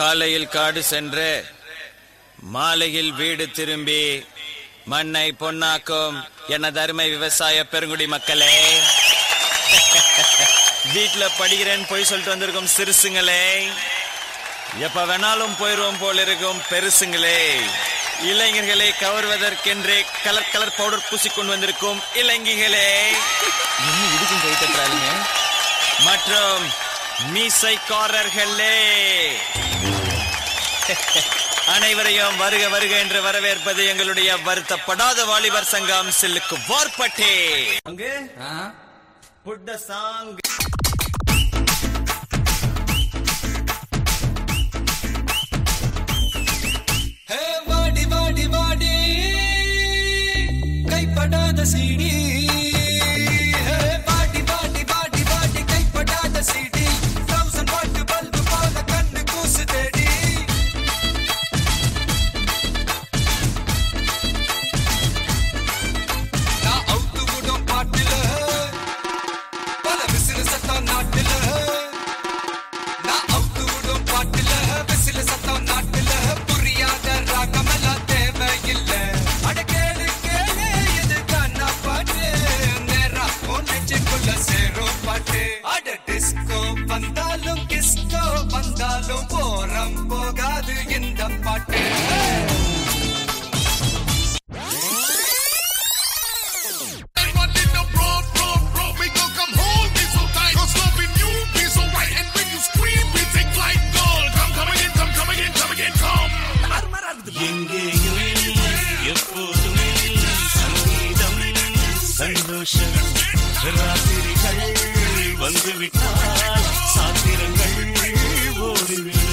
காலையில் காடு சென்று மாலையில் வீடு திரும்பி மண்ணை பொன்னாக்கும் எனது அருமை விவசாய பெருங்குடி மக்களே, வீட்டுல படிக்கிறேன்னு போய் சொல்லிட்டு வந்திருக்கும் சிறுசுங்களே, எப்ப வேணாலும் போயிருவோம் போல இருக்கும் பெருசுங்களே, இளைஞர்களை கவர்வதற்கென்றே கலர் கலர் பவுடர் பூசிக்கொண்டு வந்திருக்கும் இளைஞர்களே, இன்னும் இதுக்கும் கை தட்டுறாங்க, மற்றும் மீசைக்காரர்களே, அனைவரையும் வருக வருக என்று வரவேற்பது எங்களுடைய வருத்தப்படாத வாலிபர் சங்கம் சில்லுக்கு வார்பட்டே. அங்கே put the song. Hey வாடி வாடி வாடி கைப்படாத சீடி, hey வாடி வாடி வாடி வாடி கைப்படாத சீடி, 1000 வாட் பல்பு போல கண்ணு கூசு தேடி, நான் அவுத்து விடும் பாட்டுல பல விசிறு சத்தம் நாட்டுல, நான் அவுத்து விடும் பாட்டுல விசிறு சத்தம் நாட்டுல, புரியாத ராகமெல்லாம் தேவையில்லை, அட கேளு கேளு இது கண்ணா பாட்டு, நேரா நெஞ்சுக்குள்ள சேரும் பாட்டு, அட டிஸ்கோ வந்தாலும் கிஸ்கோ வந்தாலும் போரம் போகாது இந்த பாட்டு. ராத்திரிகள் வந்துவிட்டால் சாத்திரங்கள் ஓடிவிடும்.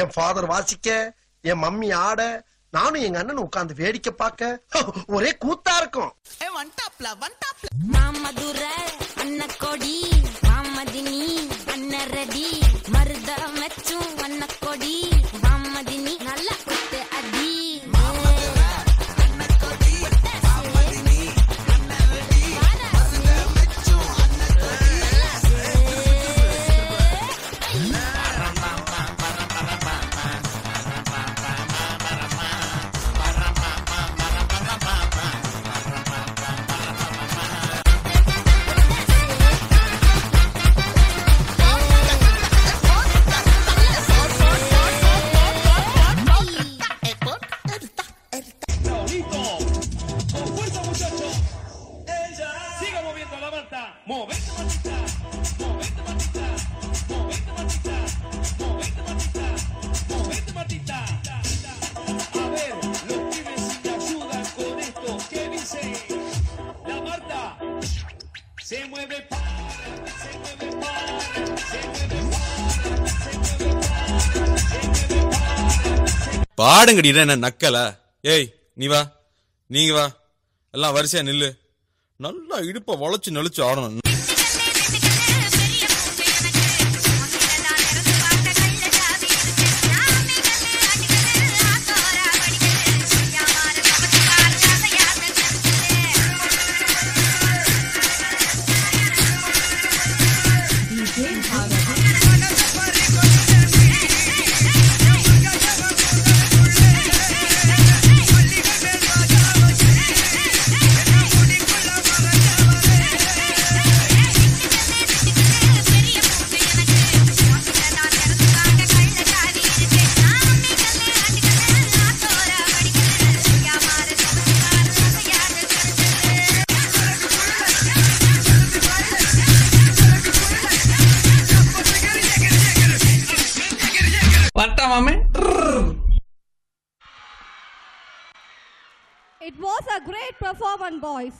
என் ஃபாதர் வாசிக்க, என் மம்மி ஆட, நானும் எங்க அண்ணன் உட்கார்ந்து வேடிக்கை பார்க்க ஒரே கூத்தா இருக்கும். மாமதுரை அன்னக்கொடி, மாமதினி அன்னரடி, மருத மெச்சும் அன்னக்கொடி, மாமதினி நல்ல குத்து அடி. பாடுங்கடி, என்ன நக்கல? ஏய் நீ வா, நீங்க வா, எல்லாம் வரிசையா நில்லு, நல்லா இடுப்ப வளைச்சு நெளிச்சு ஆடணும். வரட்டா மாமே. It was a great performance, boys.